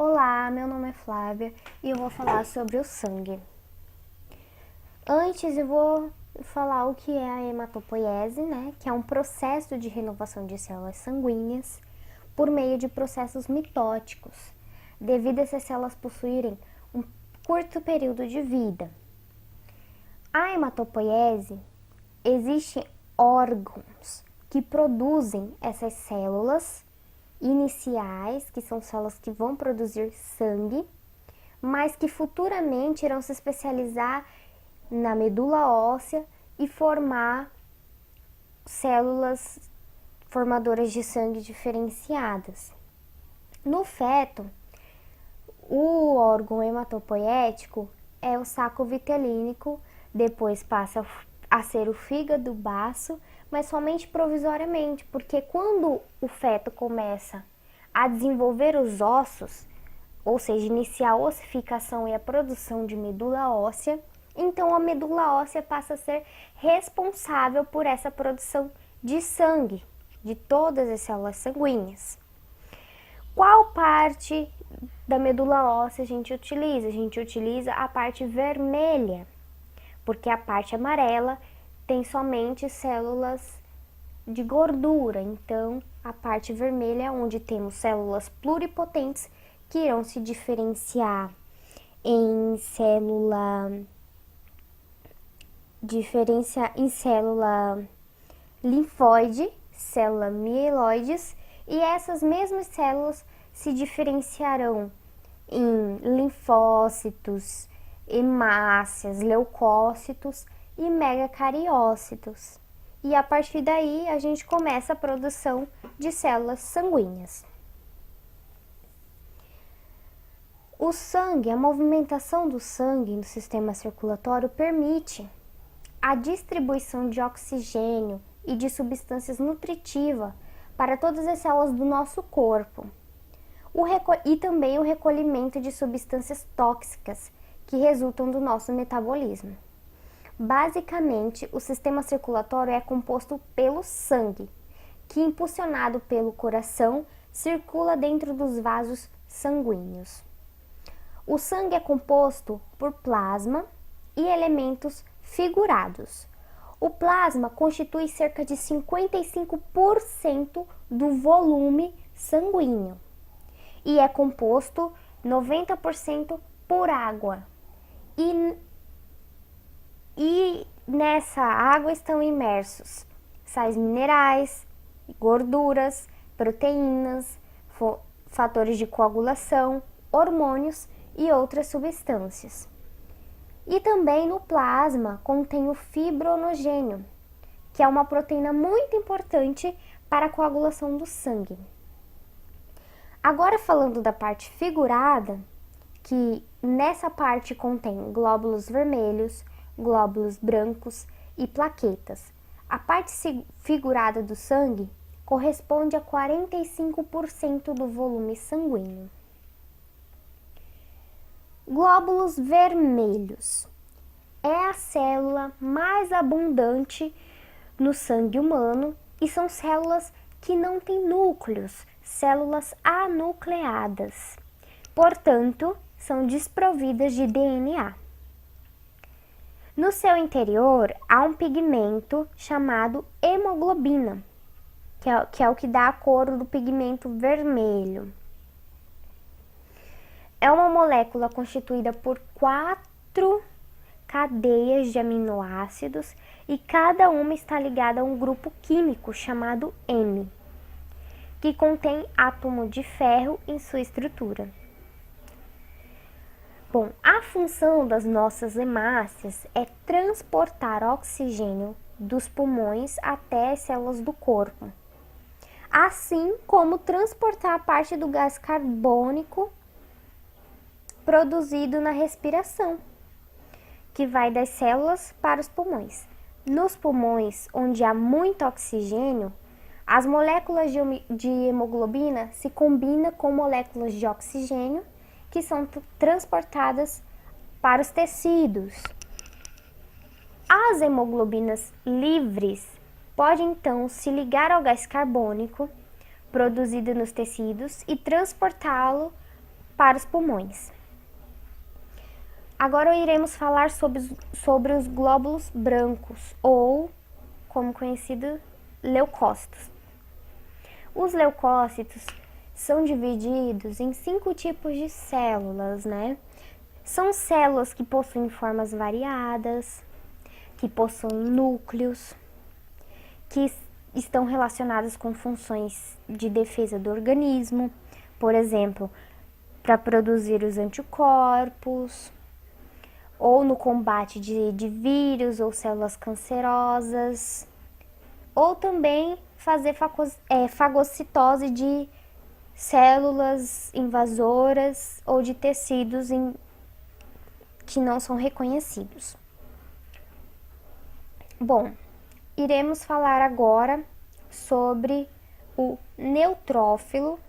Olá, meu nome é Flávia e eu vou falar sobre o sangue. Antes eu vou falar o que é a hematopoiese, que é um processo de renovação de células sanguíneas por meio de processos mitóticos, devido a essas células possuírem um curto período de vida. A hematopoiese, existem órgãos que produzem essas células iniciais, que são células que vão produzir sangue, mas que futuramente irão se especializar na medula óssea e formar células formadoras de sangue diferenciadas. No feto, o órgão hematopoético é o saco vitelínico, depois passa a ser o fígado baço, mas somente provisoriamente, porque quando o feto começa a desenvolver os ossos, ou seja, iniciar a ossificação e a produção de medula óssea, então a medula óssea passa a ser responsável por essa produção de sangue, de todas as células sanguíneas. Qual parte da medula óssea a gente utiliza? A gente utiliza a parte vermelha, porque a parte amarela tem somente células de gordura, então a parte vermelha é onde temos células pluripotentes que irão se diferenciar em célula linfóide, célula mieloides, e essas mesmas células se diferenciarão em linfócitos, hemácias, leucócitos e megacariócitos. E a partir daí a gente começa a produção de células sanguíneas. O sangue, a movimentação do sangue no sistema circulatório permite a distribuição de oxigênio e de substâncias nutritivas para todas as células do nosso corpo. E também o recolhimento de substâncias tóxicas que resultam do nosso metabolismo. Basicamente, o sistema circulatório é composto pelo sangue, que, impulsionado pelo coração, circula dentro dos vasos sanguíneos. O sangue é composto por plasma e elementos figurados. O plasma constitui cerca de 55% do volume sanguíneo e é composto 90% por água. E nessa água estão imersos sais minerais, gorduras, proteínas, fatores de coagulação, hormônios e outras substâncias. E também no plasma contém o fibronogênio, que é uma proteína muito importante para a coagulação do sangue. Agora falando da parte figurada, que nessa parte contém glóbulos vermelhos, glóbulos brancos e plaquetas. A parte figurada do sangue corresponde a 45% do volume sanguíneo. Glóbulos vermelhos é a célula mais abundante no sangue humano e são células que não têm núcleos, células anucleadas. Portanto, são desprovidas de DNA. No seu interior há um pigmento chamado hemoglobina, que é o que dá a cor do pigmento vermelho. É uma molécula constituída por 4 cadeias de aminoácidos e cada uma está ligada a um grupo químico chamado M, que contém átomo de ferro em sua estrutura. Bom, a função das nossas hemácias é transportar oxigênio dos pulmões até as células do corpo, assim como transportar parte do gás carbônico produzido na respiração, que vai das células para os pulmões. Nos pulmões, onde há muito oxigênio, as moléculas de hemoglobina se combinam com moléculas de oxigênio que são transportadas para os tecidos. As hemoglobinas livres podem então se ligar ao gás carbônico produzido nos tecidos e transportá-lo para os pulmões. Agora iremos falar sobre os glóbulos brancos, ou, como conhecido, leucócitos. Os leucócitos são divididos em 5 tipos de células, né? São células que possuem formas variadas, que possuem núcleos, que estão relacionadas com funções de defesa do organismo, por exemplo, para produzir os anticorpos, ou no combate de vírus ou células cancerosas, ou também fazer fagocitose de células invasoras ou de tecidos que não são reconhecidos. Bom, iremos falar agora sobre o neutrófilo,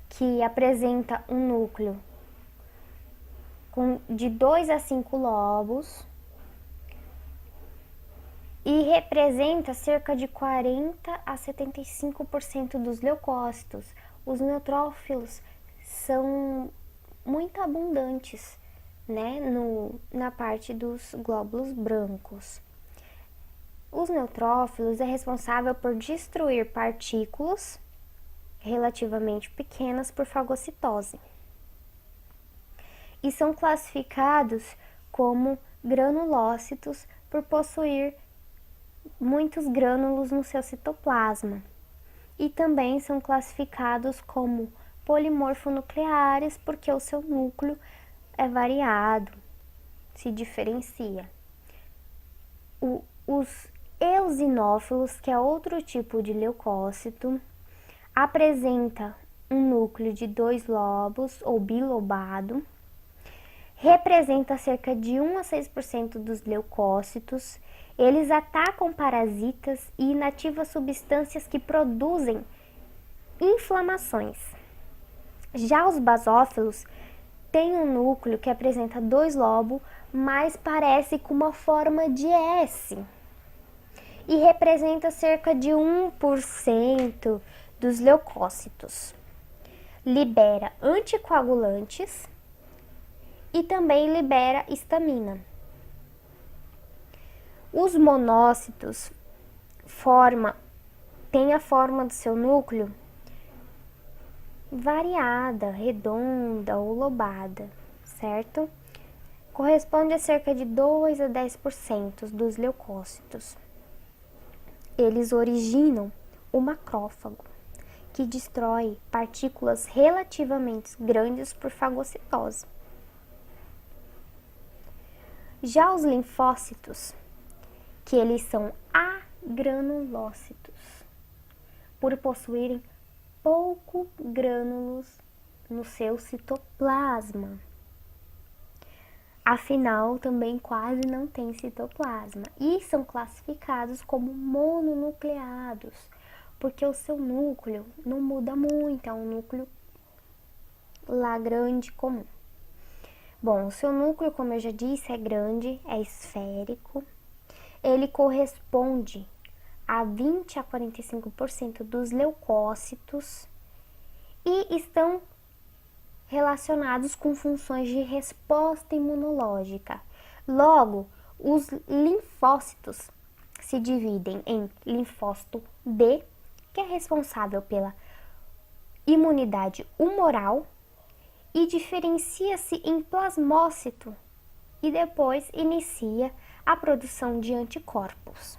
que apresenta um núcleo de 2 a 5 lobos e representa cerca de 40 a 75% dos leucócitos. Os neutrófilos são muito abundantes, né, na parte dos glóbulos brancos. Os neutrófilos é responsável por destruir partículas relativamente pequenas por fagocitose e são classificados como granulócitos por possuir muitos grânulos no seu citoplasma, e também são classificados como polimorfonucleares porque o seu núcleo é variado, se diferencia. Os eosinófilos, que é outro tipo de leucócito, apresenta um núcleo de 2 lobos ou bilobado, representa cerca de 1 a 6% dos leucócitos. Eles atacam parasitas e inativas substâncias que produzem inflamações. Já os basófilos têm um núcleo que apresenta 2 lobos, mas parece com uma forma de S, e representa cerca de 1% dos leucócitos. Libera anticoagulantes e também libera histamina. Os monócitos têm a forma do seu núcleo variada, redonda ou lobada, certo? Corresponde a cerca de 2 a 10% dos leucócitos. Eles originam o macrófago, que destrói partículas relativamente grandes por fagocitose. Já os linfócitos, que eles são agranulócitos, por possuírem pouco grânulos no seu citoplasma. Afinal, também quase não tem citoplasma e são classificados como mononucleados, porque o seu núcleo não muda muito, é um núcleo lá grande comum. Bom, o seu núcleo, como eu já disse, é grande, é esférico. Ele corresponde a 20 a 45% dos leucócitos e estão relacionados com funções de resposta imunológica. Logo, os linfócitos se dividem em linfócito B, que é responsável pela imunidade humoral, e diferencia-se em plasmócito e depois inicia a produção de anticorpos.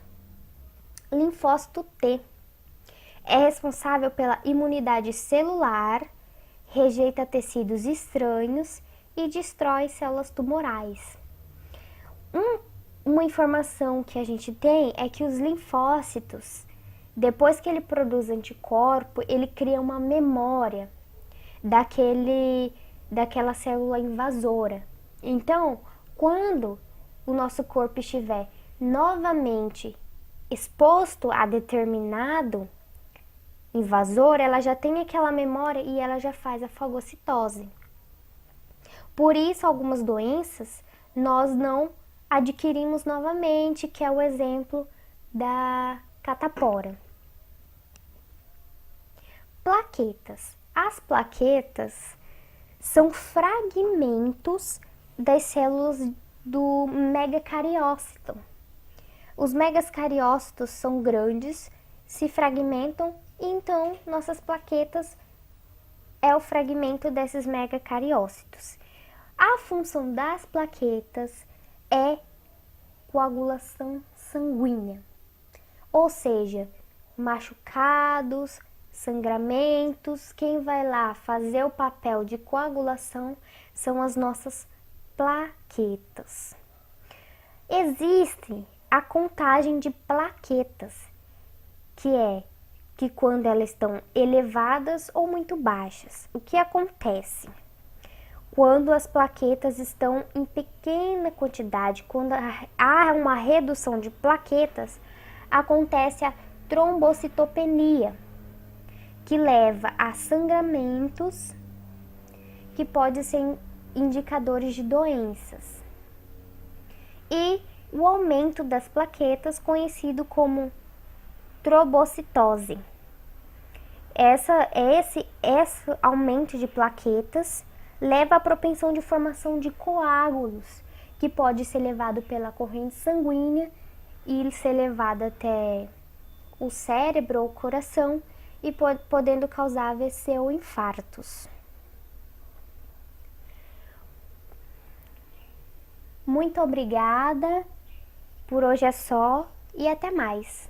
Linfócito T é responsável pela imunidade celular, rejeita tecidos estranhos e destrói células tumorais. Uma informação que a gente tem é que os linfócitos, depois que ele produz anticorpo, ele cria uma memória daquela célula invasora. Então, quando o nosso corpo estiver novamente exposto a determinado invasor, ela já tem aquela memória e ela já faz a fagocitose. Por isso, algumas doenças nós não adquirimos novamente, que é o exemplo da catapora. Plaquetas. As plaquetas são fragmentos das células do megacariócito. Os megacariócitos são grandes, se fragmentam e então nossas plaquetas é o fragmento desses megacariócitos. A função das plaquetas é coagulação sanguínea, ou seja, machucados, sangramentos, quem vai lá fazer o papel de coagulação são as nossas plaquetas. Existe a contagem de plaquetas, que é que quando elas estão elevadas ou muito baixas. O que acontece? Quando as plaquetas estão em pequena quantidade, quando há uma redução de plaquetas, acontece a trombocitopenia, que leva a sangramentos que podem ser indicadores de doenças. E o aumento das plaquetas, conhecido como trombocitose. Esse aumento de plaquetas leva à propensão de formação de coágulos, que pode ser levado pela corrente sanguínea e ser levado até o cérebro ou coração e podendo causar AVC ou infartos. Muito obrigada, por hoje é só e até mais.